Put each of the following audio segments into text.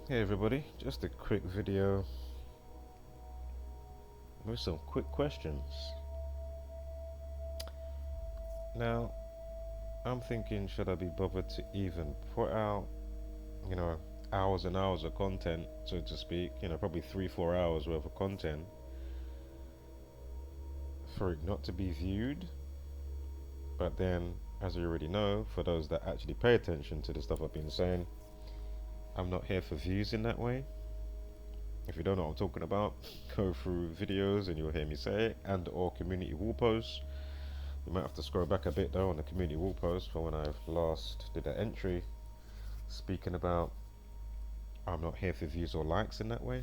Hey everybody, just a quick video with some quick questions. Now, I'm thinking, should I be bothered to even put out, you know, hours and hours of content, so to speak, probably 3, 4 hours worth of content for it not to be viewed? But then, as you already know, for those that actually pay attention to the stuff I've been saying, I'm not here for views in that way. If you don't know what I'm talking about, go through videos and you'll hear me say it, and or community wall posts. You might have to scroll back a bit though on the community wall post for when I last did an entry speaking about I'm not here for views or likes in that way.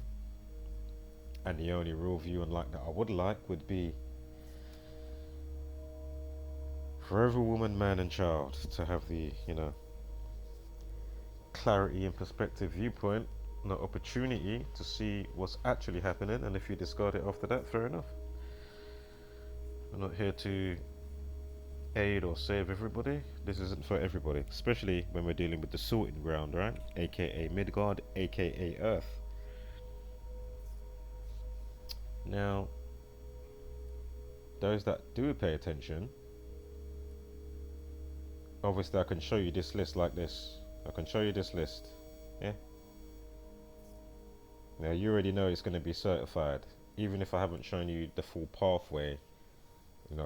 And the only real view and like that I would like would be for every woman, man and child to have the, clarity and perspective viewpoint, the opportunity to see what's actually happening, and if you discard it after that, fair enough. I'm not here to aid or save everybody. This isn't for everybody, especially when we're dealing with the sorting ground, right? AKA Midgard, AKA Earth. Now, those that do pay attention, obviously I can show you this list like this. I can show you this list. Yeah. Now you already know it's going to be certified, even if I haven't shown you the full pathway.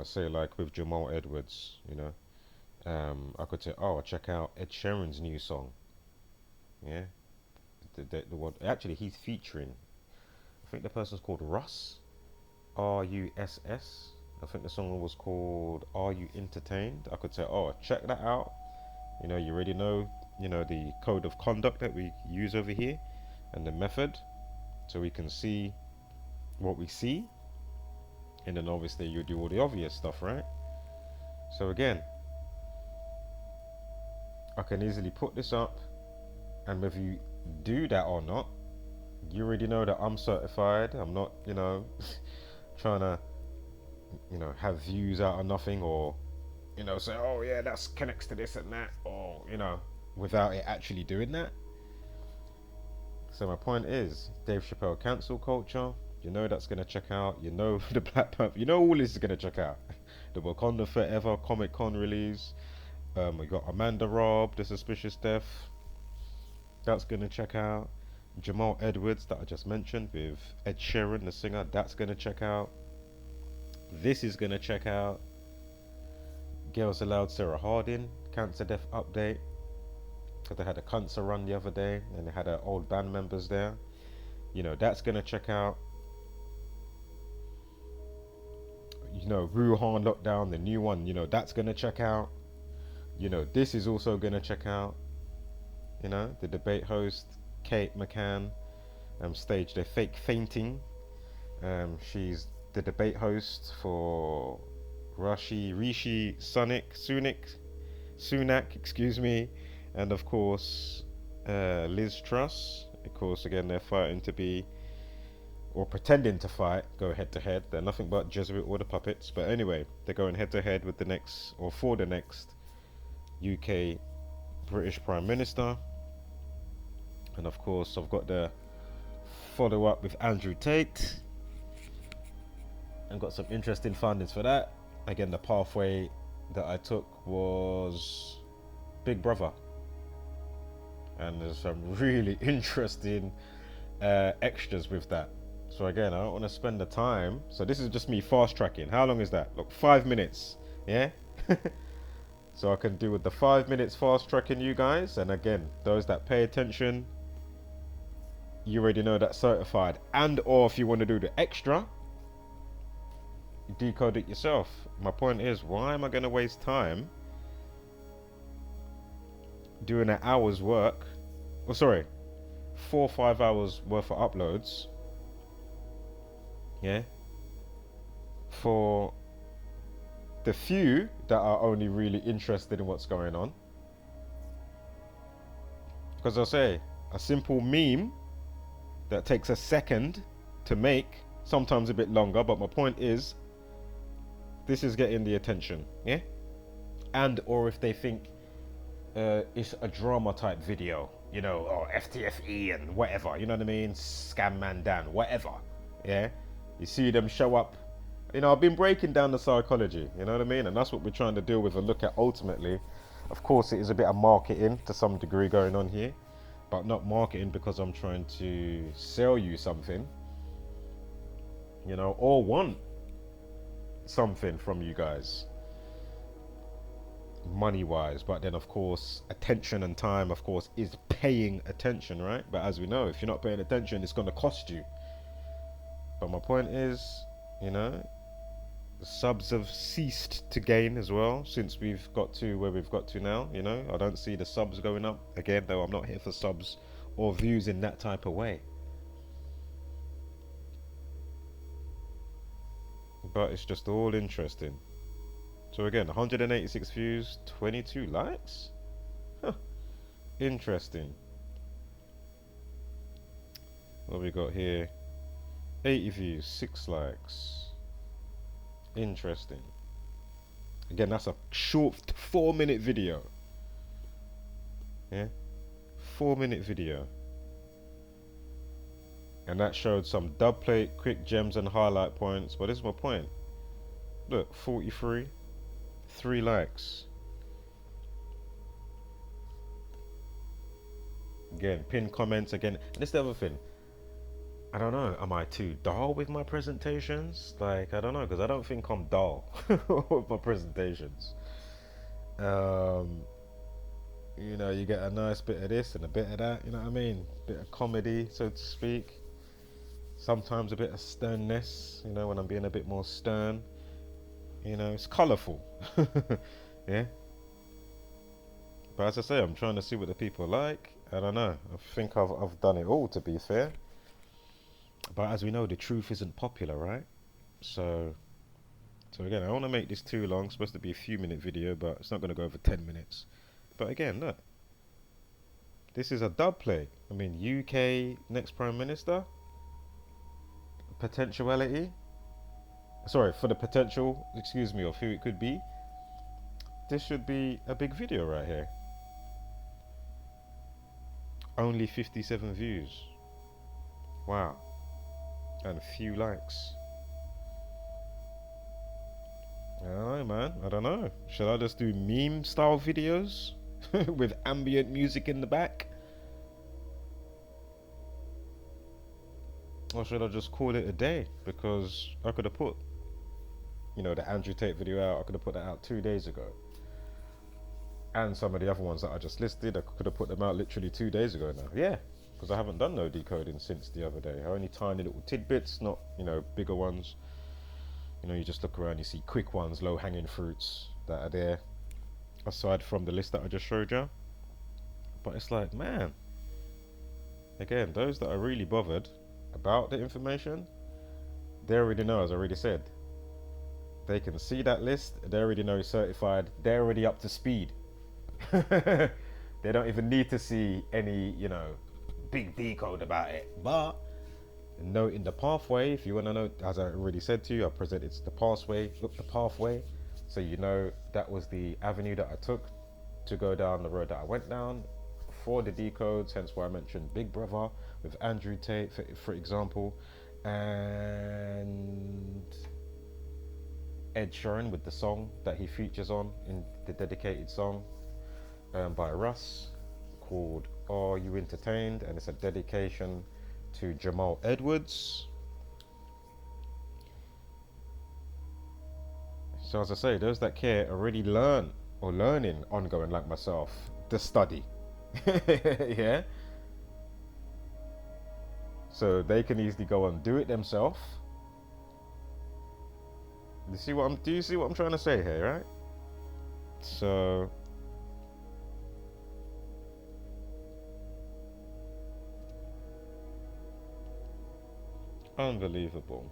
Say like with Jamal Edwards, I could say, oh, check out Ed Sheeran's new song. Yeah, the one actually he's featuring. I think the person's called Russ, Russ. I think the song was called "Are You Entertained." I could say, oh, check that out. You already know, the code of conduct that we use over here, and the method, so we can see what we see, and then obviously you do all the obvious stuff, right? So again, I can easily put this up, and whether you do that or not, you already know that I'm certified. I'm not, trying to, have views out of nothing, or, say, oh yeah, that's connects to this and that, or, without it actually doing that. So my point is, Dave Chappelle cancel culture. You know that's gonna check out. You know the Black Panther. You know all this is gonna check out. The Wakanda Forever Comic Con release. We got Amanda Robb, The Suspicious Death. That's gonna check out. Jamal Edwards that I just mentioned with Ed Sheeran, the singer. That's gonna check out. This is gonna check out. Girls Aloud Sarah Harding, Cancer Death Update. Because they had a cancer run the other day and they had old band members there. That's gonna check out. Wuhan lockdown, the new one, that's gonna check out. This is also gonna check out. The debate host, Kate McCann, staged a fake fainting. She's the debate host for Rishi Sunak, excuse me, and of course Liz Truss. Of course, again, they're fighting to be, or pretending to fight, go head to head. They're nothing but Jesuit order puppets. But anyway, they're going head to head with the next, or for the next, UK British Prime Minister. And of course, I've got the follow up with Andrew Tate, and got some interesting findings for that. Again, the pathway that I took was Big Brother, and there's some really interesting extras with that. So again, I don't want to spend the time. So this is just me fast tracking. How long is that? Look, 5 minutes. Yeah. So I can do with the 5 minutes fast tracking you guys. And again, those that pay attention, you already know that's certified. And or if you want to do the extra, you decode it yourself. My point is, why am I going to waste time doing an hour's work? Oh, sorry, 4 or 5 hours worth of uploads. Yeah. For the few that are only really interested in what's going on. Because I'll say, a simple meme that takes a second to make, sometimes a bit longer, but my point is, this is getting the attention, yeah? And or if they think it's a drama type video, you know, or FTFE and whatever, you know what I mean? Scam Man Dan, whatever. Yeah? You see them show up. You know, I've been breaking down the psychology, you know what I mean? And that's what we're trying to deal with and look at ultimately. Of course, it is a bit of marketing to some degree going on here, but not marketing because I'm trying to sell you something, you know, or want something from you guys money wise. But then of course attention and time of course is paying attention, right? But as we know, if you're not paying attention, it's going to cost you. But my point is, you know, subs have ceased to gain as well since we've got to where we've got to now. You know, I don't see the subs going up again, though I'm not here for subs or views in that type of way. But it's just all interesting. So again, 186 views, 22 likes. Huh. Interesting. What we got here? 80 views, 6 likes. Interesting. Again, that's a short 4-minute video. Yeah, 4-minute video. And that showed some dub plate, quick gems and highlight points. But this is my point. Look, 43, 3 likes. Again, pin comments again. And this is the other thing. I don't know, am I too dull with my presentations? Like, I don't know, because I don't think I'm dull with my presentations. You know, you get a nice bit of this and a bit of that, you know what I mean? Bit of comedy, so to speak. Sometimes a bit of sternness, you know, when I'm being a bit more stern. You know, it's colourful. Yeah. But as I say, I'm trying to see what the people like. I don't know. I think I've done it all, to be fair. But as we know, the truth isn't popular, right? So again, I don't want to make this too long. It's supposed to be a few minute video, but it's not going to go over 10 minutes. But again, look. This is a dub play. I mean, UK next Prime Minister. Potentiality. Sorry, for the potential, excuse me, of who it could be. This should be a big video right here. Only 57 views. Wow. And a few likes. I don't know, man. I don't know. Should I just do meme style videos with ambient music in the back? Or should I just call it a day? Because I could have put, you know, the Andrew Tate video out. I could have put that out 2 days ago. And some of the other ones that I just listed, I could have put them out literally 2 days ago now. Yeah, because I haven't done no decoding since the other day. Only tiny little tidbits, not, you know, bigger ones. You know, you just look around, you see quick ones, low-hanging fruits that are there, aside from the list that I just showed you. But it's like, man, again, those that are really bothered about the information, they already know, as I already said. They can see that list, they already know it's certified, they're already up to speed. They don't even need to see any, you know, big decode about it. But noting the pathway, if you want to know, as I already said to you, I presented the pathway. Look, the pathway, so you know that was the avenue that I took to go down the road that I went down for the decodes. Hence why I mentioned Big Brother with Andrew Tate, for example, and Ed Sheeran with the song that he features on in the dedicated song by Russ called Are You Entertained? And it's a dedication to Jamal Edwards. So as I say, those that care already learn or learning ongoing like myself, the study. Yeah. So they can easily go and do it themselves. Do you see what I'm trying to say here, right? So unbelievable.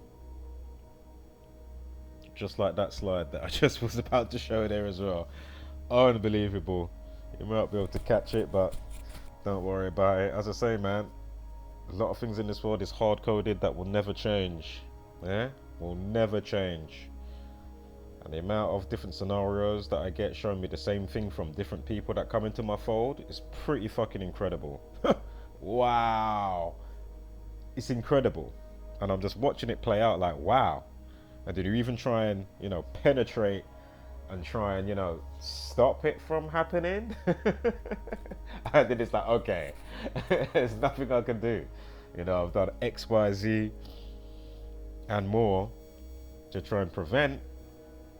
Just like that slide that I just was about to show there as well. Unbelievable. You might be able to catch it, but don't worry about it. As I say, man, a lot of things in this world is hard coded that will never change. Yeah? Will never change. And the amount of different scenarios that I get showing me the same thing from different people that come into my fold is pretty fucking incredible. Wow. It's incredible. And I'm just watching it play out like, wow. And did you even try and, penetrate and try and, stop it from happening? And then it's like, okay, there's nothing I can do. I've done X, Y, Z and more to try and prevent.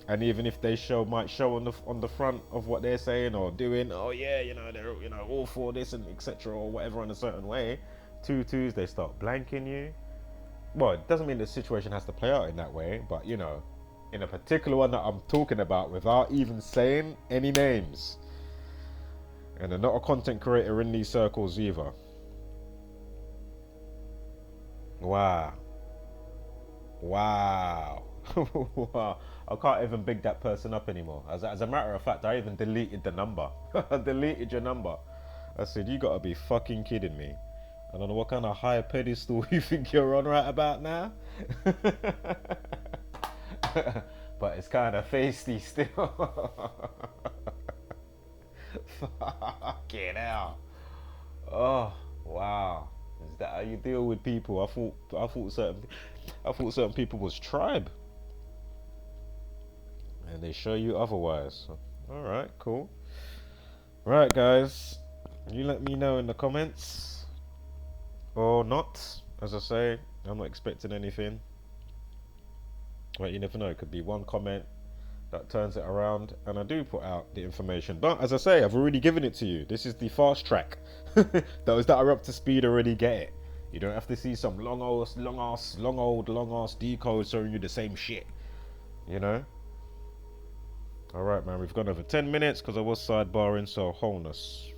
And even if they might show on the front of what they're saying or doing, oh yeah, they're all for this and etc. or whatever in a certain way, 2-2s they start blanking you. Well, it doesn't mean the situation has to play out in that way, but in a particular one that I'm talking about, without even saying any names, and they're not a content creator in these circles either. Wow. Wow. Wow. I can't even big that person up anymore. As a matter of fact, I even deleted the number. I deleted your number. I said, you gotta be fucking kidding me. I don't know what kind of high pedestal you think you're on right about now. But it's kind of feisty still. Fucking hell. Oh, wow. Is that how you deal with people? I thought certain people was tribe. And they show you otherwise. Alright, cool. Right, guys. You let me know in the comments. Or not. As I say, I'm not expecting anything. But you never know. It could be one comment that turns it around. And I do put out the information. But as I say, I've already given it to you. This is the fast track. Those that are up to speed already get it. You don't have to see some long ass decode showing you the same shit. Alright, man, we've gone over 10 minutes because I was sidebarring, so wholeness.